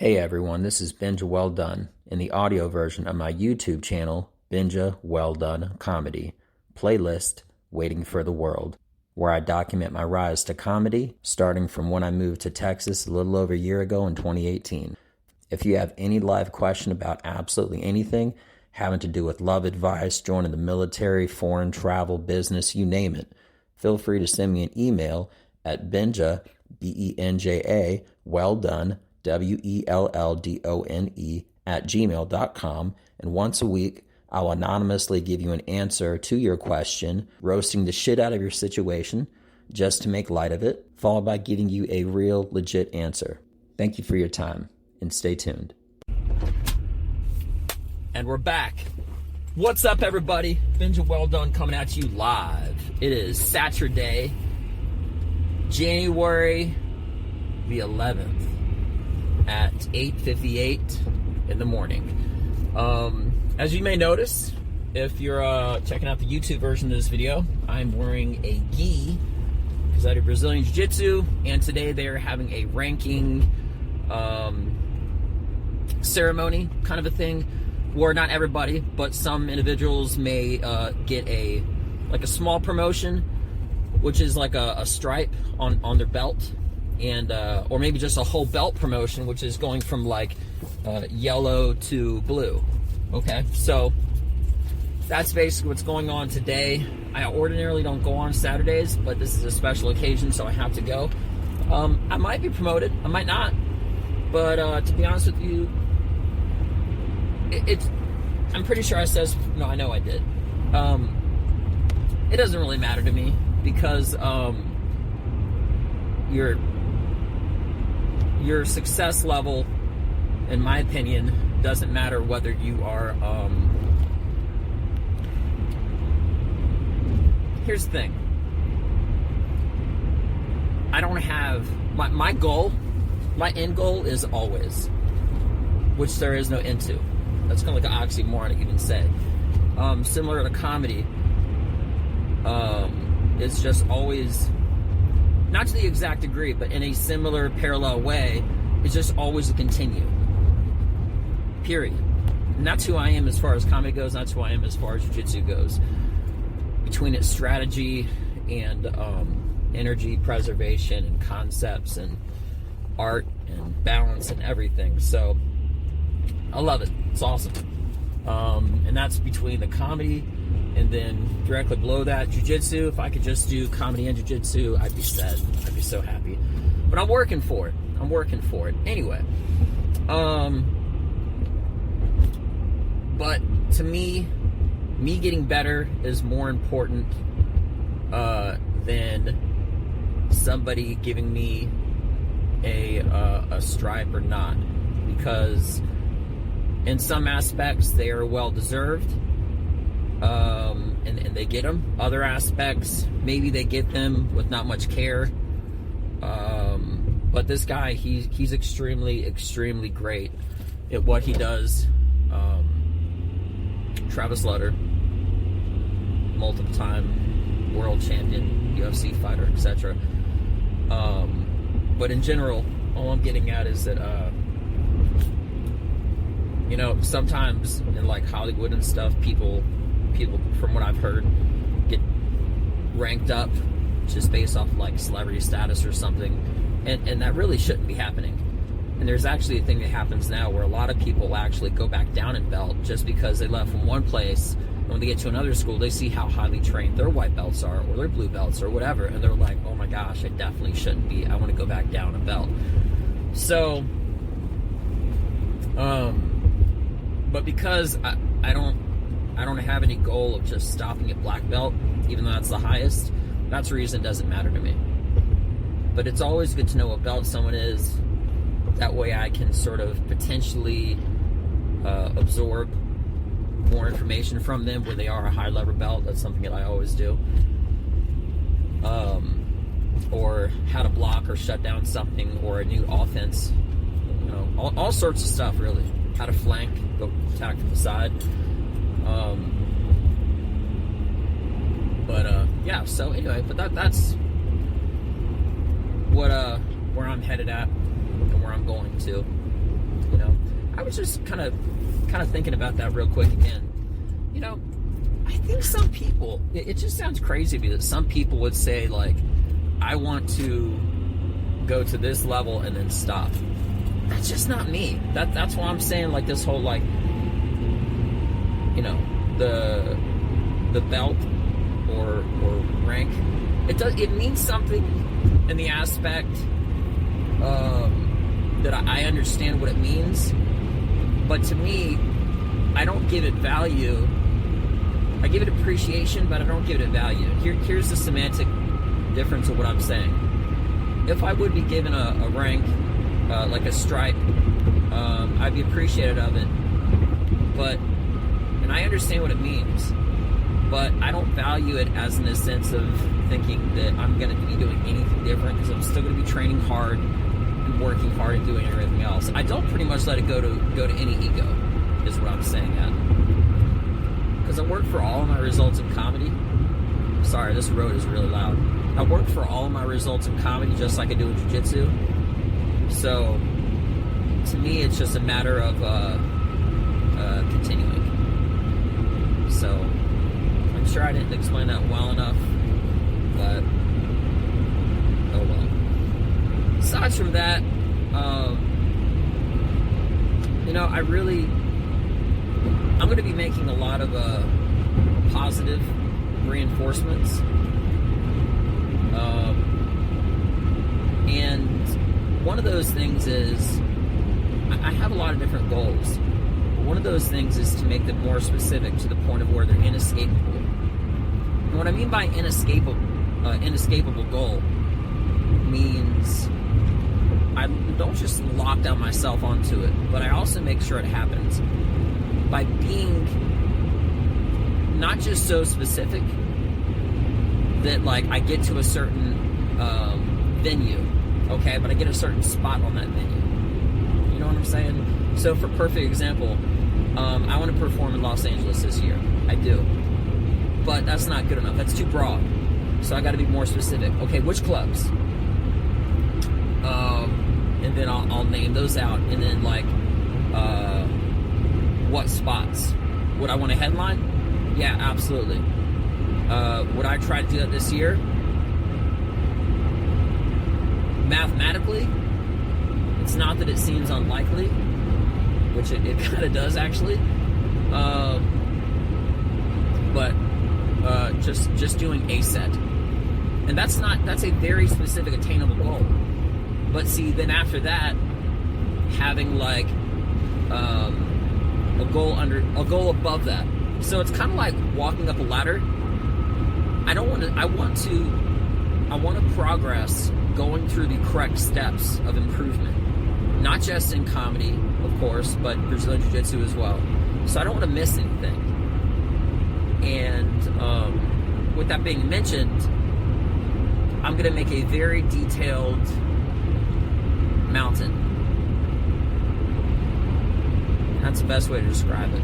Hey everyone, this is Benja Welldone in the audio version of my YouTube channel, Benja Welldone Comedy, playlist Waiting for the World, where I document my rise to comedy, starting from when I moved to Texas a little over a year ago in 2018. If you have any live question about absolutely anything having to do with love advice, joining the military, foreign travel, business, you name it, feel free to send me an email at Benja, B-E-N-J-A, Welldone, WELLDONE @gmail.com, and once a week I'll anonymously give you an answer to your question, roasting the shit out of your situation just to make light of it, followed by giving you a real legit answer. Thank you for your time and stay tuned. And we're back. What's up, everybody? Benja Welldone coming at you live. It is Saturday, January the 11th. At 8:58 in the morning. As you may notice, if you're checking out the YouTube version of this video, I'm wearing a gi because I do Brazilian Jiu-Jitsu, and today they're having a ranking ceremony kind of a thing, where not everybody, but some individuals may get a small promotion, which is like a stripe on their belt. And or maybe just a whole belt promotion, which is going from like yellow to blue. Okay, so that's basically what's going on today. I ordinarily don't go on Saturdays, but this is a special occasion, so I have to go. I might be promoted, I might not, but to be honest with you, I'm pretty sure I know I did. It doesn't really matter to me because your success level, in my opinion, doesn't matter whether you are, here's the thing. I don't have, my goal, my end goal is always, which there is no end to. That's kind of like an oxymoron to even say. Similar to comedy, it's just always, not to the exact degree, but in a similar parallel way, it's just always a continue. Period. And that's who I am as far as comedy goes, that's who I am as far as jiu-jitsu goes. Between its strategy and energy preservation and concepts and art and balance and everything. So, I love it. It's awesome. And that's between the comedy and then directly below that, jiu-jitsu. If I could just do comedy and jiu-jitsu, I'd be set. I'd be so happy. But I'm working for it. Anyway. But to me getting better is more important than somebody giving me a stripe or not. Because in some aspects, they are well-deserved. And they get them. Other aspects, maybe they get them with not much care. But this guy, he's extremely, extremely great at what he does. Travis Lutter, multiple time world champion, UFC fighter, etc. But in general, all I'm getting at is that sometimes in like Hollywood and stuff, people from what I've heard get ranked up just based off like celebrity status or something, and that really shouldn't be happening. And there's actually a thing that happens now where a lot of people actually go back down in belt just because they left from one place, and when they get to another school, they see how highly trained their white belts are or their blue belts or whatever, and they're like, oh my gosh, I definitely shouldn't be, I want to go back down in belt. So but because I don't have any goal of just stopping at black belt, even though that's the highest, that's the reason it doesn't matter to me. But it's always good to know what belt someone is. That way I can sort of potentially absorb more information from them when they are a high level belt. That's something that I always do. Or how to block or shut down something, or a new offense. All sorts of stuff, really. How to flank, go attack from the side. Yeah, so anyway, but that's what where I'm headed at and where I'm going to. I was just kind of thinking about that real quick again. You know, I think some people, it just sounds crazy to me that some people would say, like, I want to go to this level and then stop. That's just not me. That's why I'm saying, like, this whole, like, you know, the belt or rank, it means something in the aspect that I understand what it means, but to me, I don't give it value. I give it appreciation, but I don't give it value. Here's the semantic difference of what I'm saying. If I would be given a rank, like a stripe, I'd be appreciative of it, and I understand what it means, but I don't value it as in the sense of thinking that I'm going to be doing anything different, because I'm still going to be training hard and working hard and doing everything else. I don't pretty much let it go to any ego, is what I'm saying at. Because I work for all of my results in comedy. Sorry, this road is really loud. I work for all of my results in comedy just like I do in jiu-jitsu. So, to me, it's just a matter of continuing. So, I'm sure I didn't explain that well enough, but oh well. Aside from that, you know, I'm going to be making a lot of positive reinforcements. And one of those things is, I have a lot of different goals. But one of those things is to make them more specific to the point of where they're inescapable. And what I mean by inescapable goal means I don't just lock down myself onto it, but I also make sure it happens by being not just so specific that, like, I get to a certain venue, okay, but I get a certain spot on that venue. You know what I'm saying? So, for perfect example, I want to perform in Los Angeles this year. I do. But that's not good enough. That's too broad. So I got to be more specific. Okay, which clubs? And then I'll name those out. And then, like, what spots? Would I want to headline? Yeah, absolutely. Would I try to do that this year? Mathematically, it's not that it seems unlikely, which it kind of does actually. But just doing a set, and that's a very specific attainable goal. But see, then after that, having like a goal above that. So it's kind of like walking up a ladder. I want to progress going through the correct steps of improvement. Not just in comedy, of course, but Brazilian Jiu-Jitsu as well. So I don't want to miss anything. And with that being mentioned, I'm going to make a very detailed mountain. That's the best way to describe it.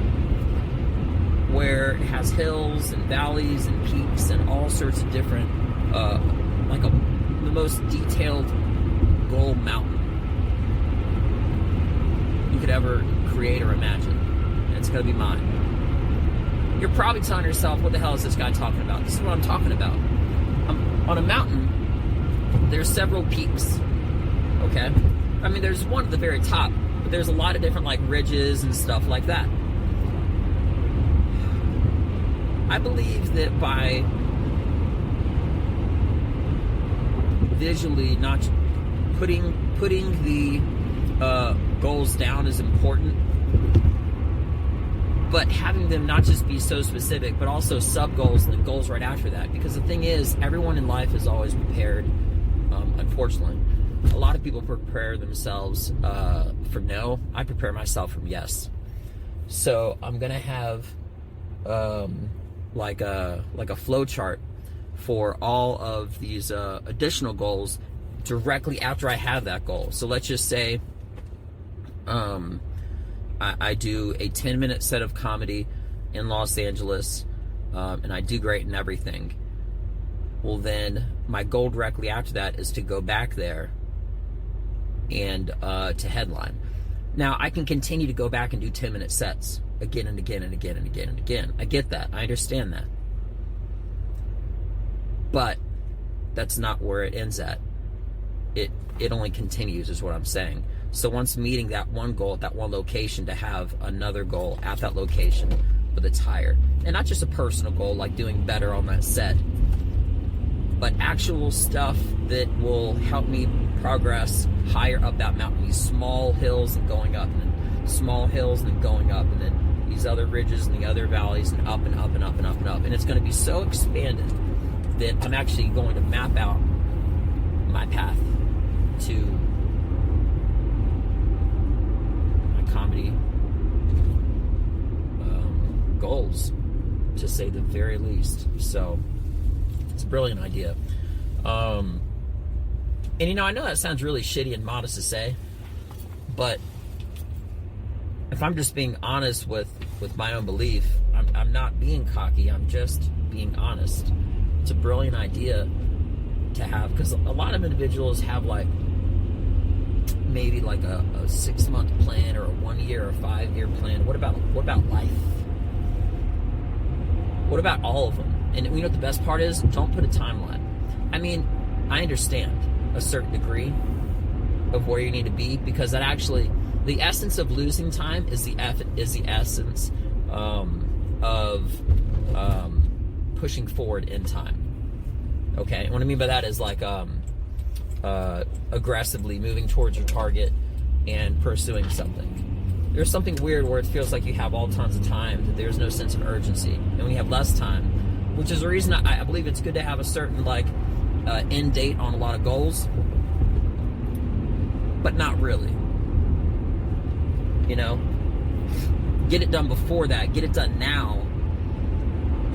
Where it has hills and valleys and peaks and all sorts of different, the most detailed goal mountain you could ever create or imagine. And it's going to be mine. You're probably telling yourself, what the hell is this guy talking about? This is what I'm talking about. On a mountain, there's several peaks, okay? I mean, there's one at the very top, but there's a lot of different, like, ridges and stuff like that. I believe that by visually not putting the goals down is important, but having them not just be so specific, but also sub-goals and then goals right after that. Because the thing is, everyone in life is always prepared, unfortunately. A lot of people prepare themselves for no. I prepare myself for yes. So I'm going to have like a flow chart for all of these additional goals directly after I have that goal. So let's just say I do a 10-minute set of comedy in Los Angeles, and I do great in everything. Well, then my goal directly after that is to go back there and to headline. Now, I can continue to go back and do 10-minute sets again and again and again and again and again. I get that. I understand that. But that's not where it ends at. It only continues, is what I'm saying. So once meeting that one goal at that one location, to have another goal at that location, but it's higher. And not just a personal goal like doing better on that set, but actual stuff that will help me progress higher up that mountain. These small hills and going up, and then small hills and then going up, and then these other ridges and the other valleys, and up and up and up and up and up. And it's going to be so expanded that I'm actually going to map out my path to my comedy goals, to say the very least. So it's a brilliant idea. And you know, I know that sounds really shitty and modest to say, but if I'm just being honest with my own belief, I'm not being cocky, I'm just being honest. It's a brilliant idea to have, because a lot of individuals have like maybe like a 6-month plan, or a 1 year or 5-year plan. What about life? What about all of them? And you know what the best part is? Don't put a timeline. I mean, I understand a certain degree of where you need to be, because that actually, the essence of losing time is the essence of pushing forward in time. Okay, and what I mean by that is like aggressively moving towards your target and pursuing something. There's something weird where it feels like you have all tons of time, that there's no sense of urgency. And when you have less time, which is the reason I believe it's good to have a certain like end date on a lot of goals, but not really. You know, get it done before that, get it done now,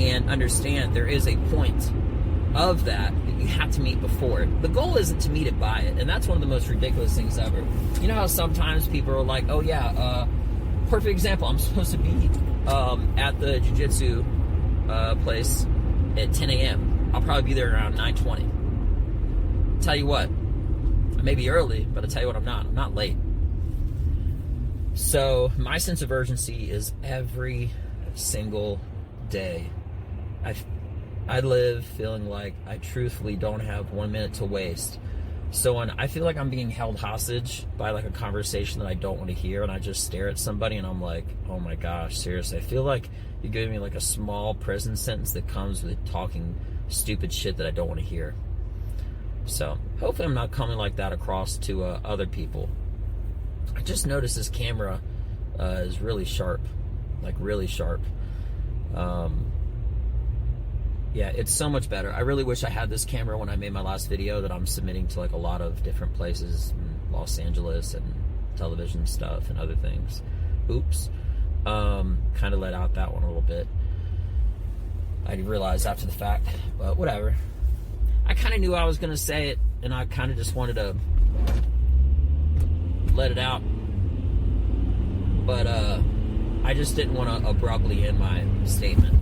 and understand there is a point of that you have to meet before it. The goal isn't to meet it by it, and that's one of the most ridiculous things ever. You know how sometimes people are like, oh yeah, perfect example, I'm supposed to be at the jiu-jitsu place at 10 a.m. I'll probably be there around 9:20. Tell you what, I may be early, but I'll tell you what, I'm not late. So my sense of urgency is every single day. I live feeling like I truthfully don't have 1 minute to waste. So when I feel like I'm being held hostage by like a conversation that I don't want to hear, and I just stare at somebody and I'm like, oh my gosh, seriously, I feel like you're giving me like a small prison sentence that comes with talking stupid shit that I don't want to hear. So hopefully I'm not coming like that across to other people. I just noticed this camera is really sharp, like really sharp. Yeah, it's so much better. I really wish I had this camera when I made my last video that I'm submitting to like a lot of different places in Los Angeles and television stuff and other things. Oops. Kind of let out that one a little bit. I realized after the fact, but whatever. I kind of knew I was going to say it, and I kind of just wanted to let it out. But I just didn't want to abruptly end my statement.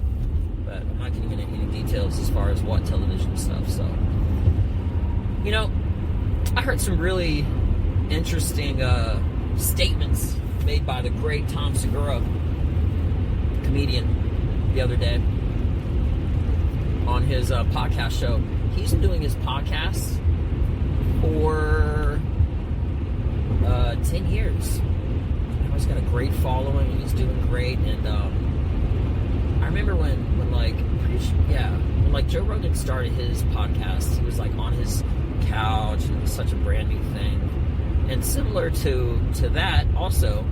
But I'm not getting into any details as far as what television stuff. So, you know, I heard some really interesting statements made by the great Tom Segura, comedian, the other day on his podcast show. He's been doing his podcasts for 10 years. He's got a great following, and he's doing great. And I remember when Joe Rogan started his podcast, he was like on his couch, and it was such a brand new thing. And similar to that, also,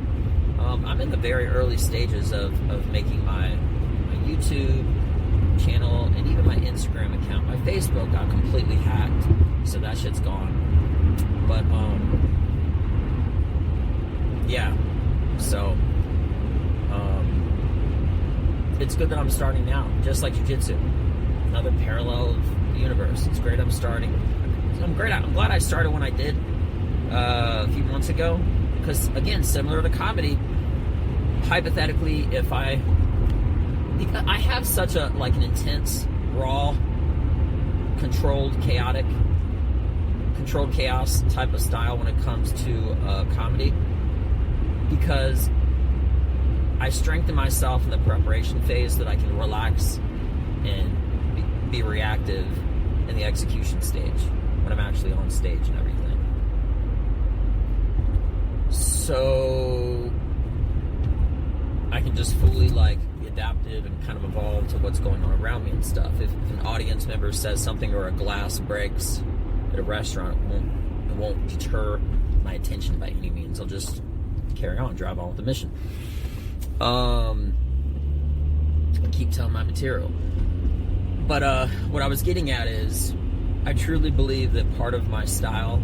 I'm in the very early stages of making my YouTube channel and even my Instagram account. My Facebook got completely hacked, so that shit's gone. But yeah, so it's good that I'm starting now, just like jiu-jitsu, another parallel of the universe. It's great I'm starting. I'm glad I started when I did a few months ago, because again, similar to comedy, hypothetically, if I have such a like an intense, raw, controlled chaos type of style when it comes to comedy. because I strengthen myself in the preparation phase so that I can relax and be reactive in the execution stage when I'm actually on stage and everything. So I can just fully be adaptive and kind of evolve to what's going on around me and stuff. If an audience member says something or a glass breaks at a restaurant, it won't deter my attention by any means. I'll just carry on, drive on with the mission. And keep telling my material. But what I was getting at is, I truly believe that part of my style,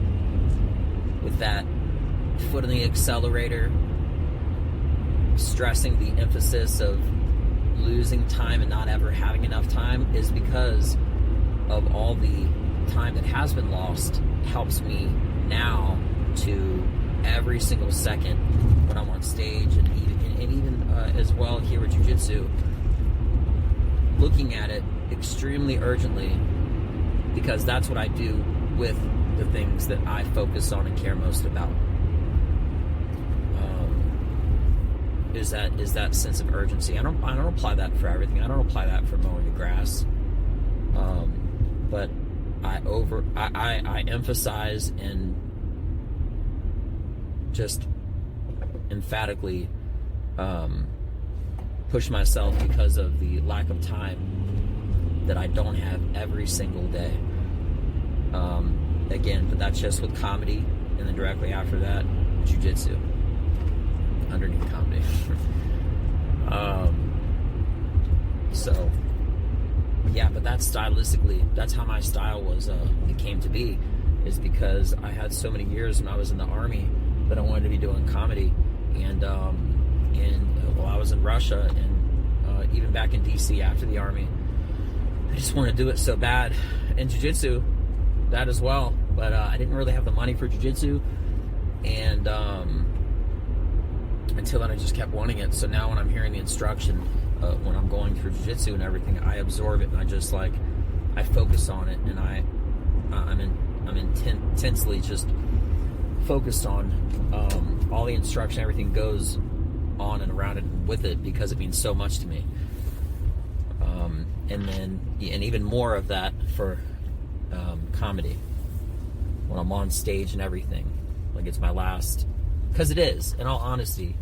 with that foot on the accelerator, stressing the emphasis of losing time and not ever having enough time, is because of all the time that has been lost. Helps me now to every single second when I'm on stage, and even as well here with jiu-jitsu, looking at it extremely urgently, because that's what I do with the things that I focus on and care most about. Is that sense of urgency. I don't apply that for everything. I don't apply that for mowing the grass. But I emphasize and just emphatically push myself because of the lack of time that I don't have every single day. Again, but that's just with comedy, and then directly after that, jiu-jitsu. Underneath comedy. So yeah, but that's stylistically, that's how my style was it came to be, is because I had so many years when I was in the army that I wanted to be doing comedy, and while I was in Russia, and even back in DC after the army, I just wanted to do it so bad. And jiu-jitsu, that as well, but I didn't really have the money for jiu-jitsu, and until then I just kept wanting it. So now when I'm hearing the instruction, when I'm going through jiu-jitsu and everything, I absorb it, and I just I focus on it, and I'm intensely just focused on all the instruction. Everything goes on and around it and with it, because it means so much to me. And even more of that for comedy, when I'm on stage and everything. It's my last, because it is, in all honesty,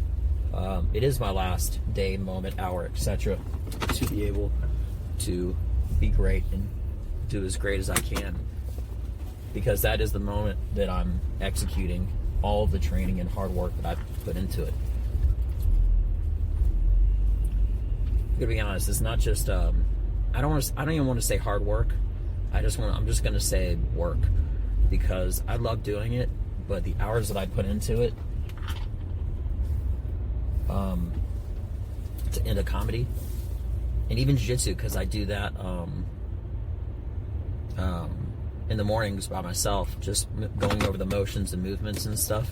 it is my last day, moment, hour, etc., to be able to be great and do as great as I can, because that is the moment that I'm executing all the training and hard work that I've put into it. I'm gonna be honest, it's not just I don't even want to say hard work. I'm just gonna say work, because I love doing it, but the hours that I put into it, into comedy, and even jiu-jitsu, because I do that in the mornings by myself, just going over the motions and movements and stuff.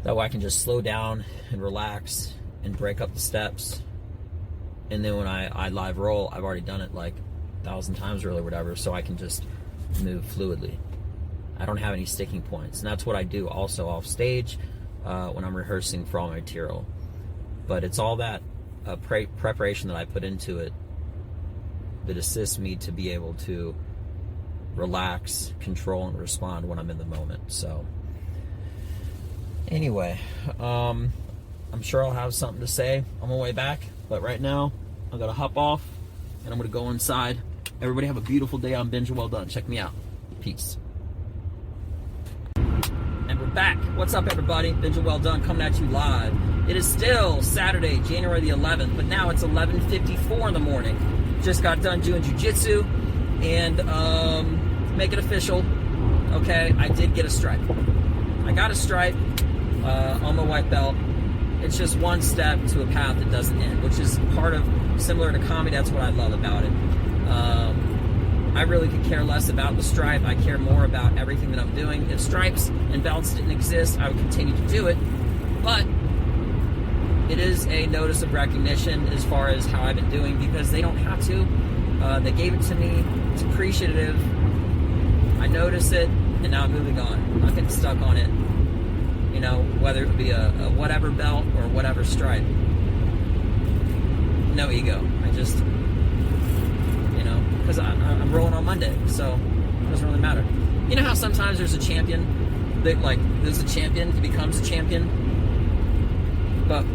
That way I can just slow down and relax and break up the steps. And then when I live roll, I've already done it 1,000 times really, whatever, so I can just move fluidly. I don't have any sticking points, and that's what I do also off stage when I'm rehearsing for all my material. But it's all that preparation that I put into it that assists me to be able to relax, control, and respond when I'm in the moment. So anyway, I'm sure I'll have something to say on my way back, but right now I'm gonna hop off and I'm gonna go inside. Everybody have a beautiful day. I'm Benja Welldone. Check me out. Peace. And we're back. What's up, everybody? Benja Welldone coming at you live. It is still Saturday, January the 11th, but now it's 11:54 in the morning. Just got done doing jiu-jitsu, and make it official, okay, I did get a stripe. I got a stripe on my white belt. It's just one step to a path that doesn't end, which is part of, similar to comedy, that's what I love about it. I really could care less about the stripe. I care more about everything that I'm doing. If stripes and belts didn't exist, I would continue to do it, but it is a notice of recognition as far as how I've been doing, because they don't have to. They gave it to me. It's appreciative. I notice it, and now I'm moving on. I'm not getting stuck on it. you know, whether it be a whatever belt or whatever stripe. No ego. I just, you know, because I'm rolling on Monday, so it doesn't really matter. You know how sometimes there's a champion that, like, there's a champion, he becomes a champion, but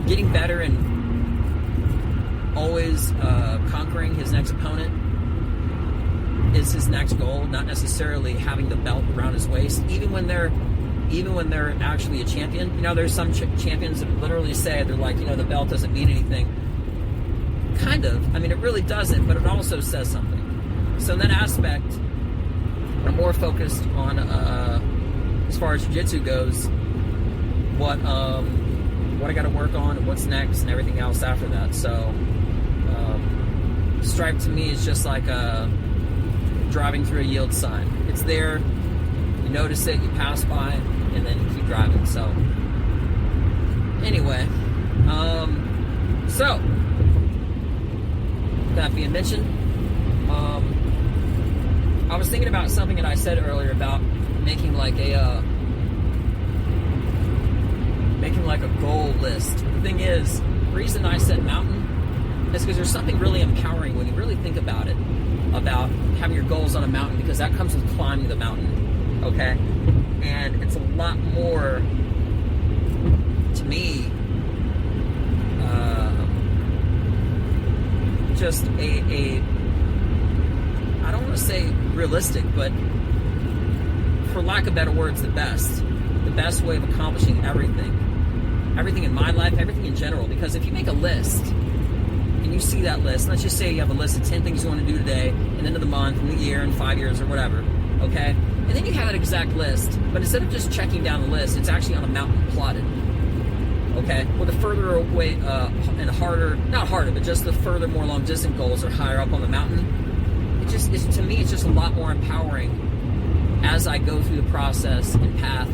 getting better and always conquering his next opponent is his next goal, not necessarily having the belt around his waist, even when they're actually a champion. You know, there's some champions that literally say, they're like, you know, the belt doesn't mean anything. Kind of. I mean, it really doesn't, but it also says something. So in that aspect, I'm more focused on, as far as jiu-jitsu goes, what I got to work on and what's next and everything else after that. So stripe to me is just like driving through a yield sign. It's there, you notice it, you pass by, and then you keep driving. So anyway, so that being mentioned, I was thinking about something that I said earlier about making like a goal list. The thing is, the reason I said mountain is because there's something really empowering when you really think about it, about having your goals on a mountain, because that comes with climbing the mountain, okay? And it's a lot more, to me, just I don't want to say realistic, but for lack of better words, the best way of accomplishing everything in my life, everything in general. Because if you make a list and you see that list, let's just say you have a list of 10 things you want to do today, and the end of the month, and the year, and 5 years, or whatever, okay? And then you have that exact list, but instead of just checking down the list, it's actually on a mountain plotted, okay? Well, the further away and harder, not harder, but just the further, more long-distance goals are higher up on the mountain. To me, it's just a lot more empowering as I go through the process and path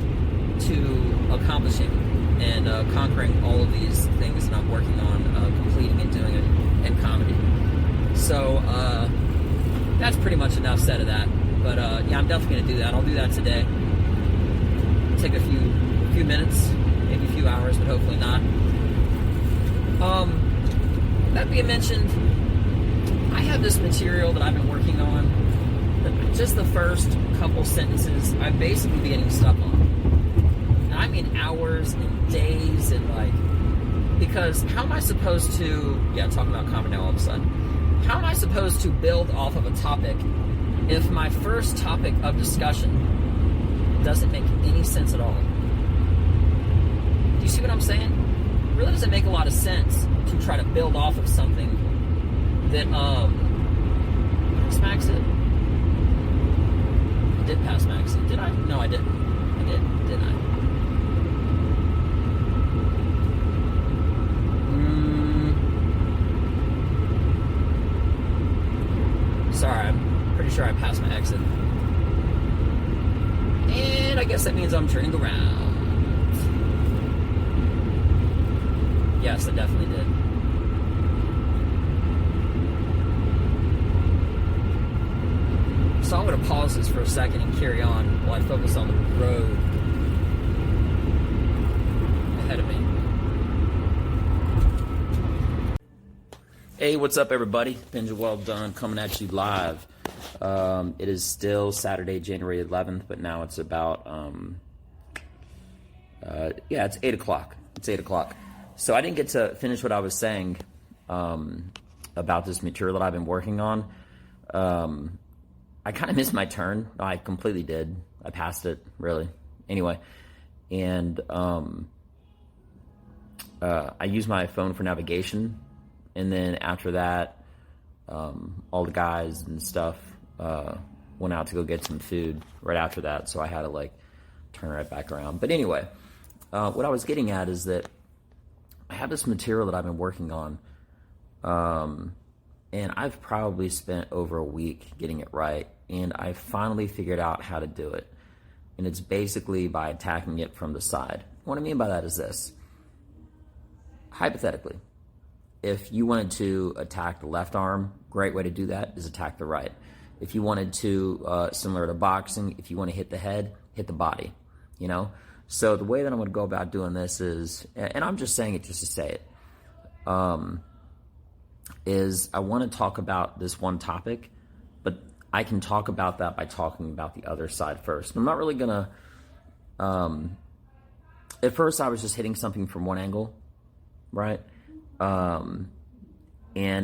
to accomplishing and conquering all of these things that I'm working on completing and doing in comedy. So that's pretty much enough said of that. But yeah, I'm definitely going to do that. I'll do that today. Take a few minutes, maybe a few hours, but hopefully not. That being mentioned, I have this material that I've been working on. Just the first couple sentences, I'm basically getting stuck on. And I mean hours and days and like, because how am I supposed to, talking about comedy now all of a sudden, how am I supposed to build off of a topic if my first topic of discussion doesn't make any sense at all? Do you see what I'm saying? It really doesn't make a lot of sense to try to build off of something that, smacks it. I did pass my exit. Did I? No, I didn't. I didn't I? Sorry, I'm pretty sure I passed my exit. And I guess that means I'm turning around. Yes, I definitely did. So I'm going to pause this for a second and carry on while I focus on the road ahead of me. Hey, what's up, everybody? Benja Welldone coming at you live. It is still Saturday, January 11th, but now it's about, it's 8 o'clock. It's 8 o'clock. So I didn't get to finish what I was saying about this material that I've been working on. I kind of missed my turn. I completely did. I passed it, really. Anyway, and I used my phone for navigation, and then after that, all the guys and stuff went out to go get some food right after that, so I had to turn right back around. But anyway, what I was getting at is that I have this material that I've been working on, and I've probably spent over a week getting it right, and I finally figured out how to do it. And it's basically by attacking it from the side. What I mean by that is this. Hypothetically, if you wanted to attack the left arm, great way to do that is attack the right. If you wanted to, similar to boxing, if you want to hit the head hit the body, you know? So the way that I'm going to go about doing this is, and I'm just saying it just to say it, is I want to talk about this one topic, but I can talk about that by talking about the other side first. I'm not really going to, at first I was just hitting something from one angle, right? And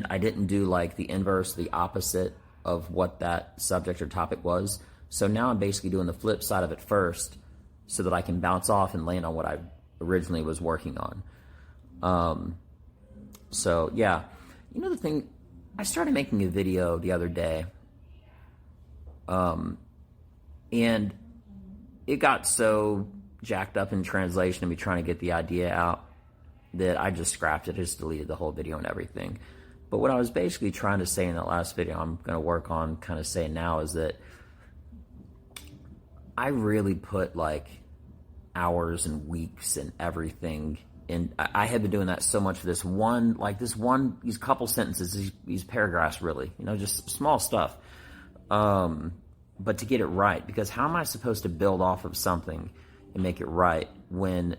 I didn't do like the inverse, the opposite of what that subject or topic was. So now I'm basically doing the flip side of it first so that I can bounce off and land on what I originally was working on. So yeah, you know the thing, I started making a video the other day, and it got so jacked up in translation of me trying to get the idea out that I just scrapped it, just deleted the whole video and everything. But what I was basically trying to say in that last video, I'm going to work on kind of saying now, is that I really put like hours and weeks and everything, and I had been doing that so much for these couple sentences, these paragraphs, really, you know, just small stuff. But to get it right, because how am I supposed to build off of something and make it right when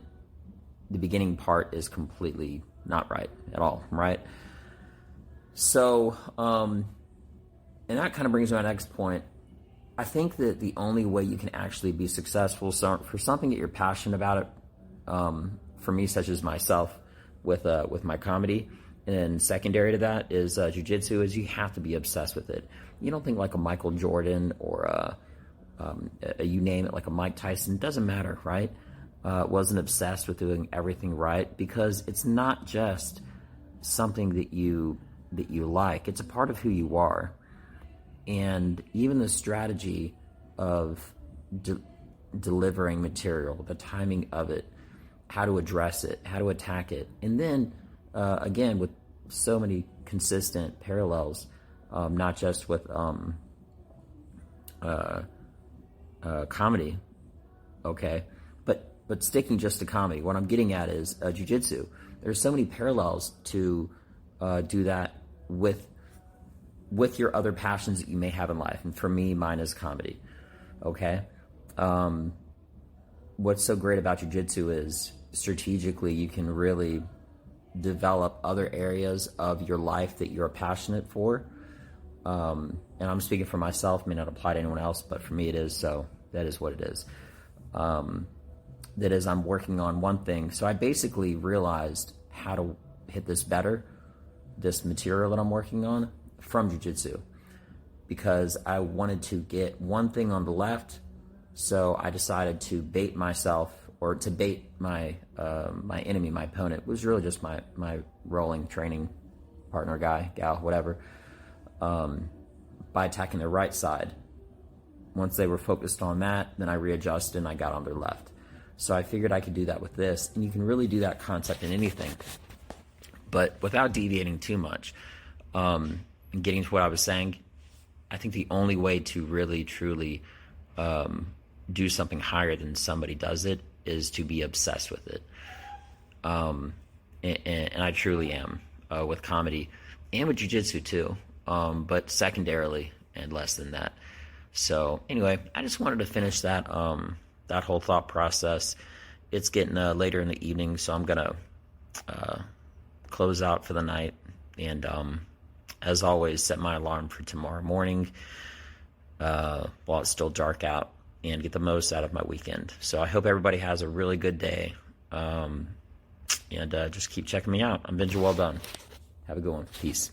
the beginning part is completely not right at all, right? So, and that kind of brings me to my next point. I think that the only way you can actually be successful for something that you're passionate about, for me, such as myself, with my comedy, and secondary to that is jiu-jitsu, is you have to be obsessed with it. You don't think like a Michael Jordan or you name it, like a Mike Tyson, doesn't matter, right? Wasn't obsessed with doing everything right, because it's not just something that you like, it's a part of who you are. And even the strategy of delivering material, the timing of it, how to address it, how to attack it, and then again, with so many consistent parallels, not just with comedy, okay, but sticking just to comedy. What I'm getting at is jiu-jitsu. There's so many parallels to do that with your other passions that you may have in life. And for me, mine is comedy, okay? What's so great about jiu-jitsu is strategically you can really develop other areas of your life that you're passionate for. And I'm speaking for myself, may not apply to anyone else, but for me it is, so that is what it is. That is, I'm working on one thing. So I basically realized how to hit this better, this material that I'm working on, from jiu-jitsu, because I wanted to get one thing on the left. So I decided to bait myself, or to bait my my enemy, my opponent. It was really just my rolling training partner, guy, gal, whatever, by attacking their right side. Once they were focused on that, then I readjusted and I got on their left. So I figured I could do that with this, and you can really do that concept in anything, but without deviating too much. And getting to what I was saying, I think the only way to really, truly do something higher than somebody does it is to be obsessed with it. And I truly am, with comedy and with jiu-jitsu too, but secondarily and less than that. So anyway, I just wanted to finish that that whole thought process. It's getting later in the evening, so I'm gonna close out for the night, and as always, set my alarm for tomorrow morning while it's still dark out, and get the most out of my weekend. So I hope everybody has a really good day, and just keep checking me out. I'm Benja Welldone. Have a good one. Peace.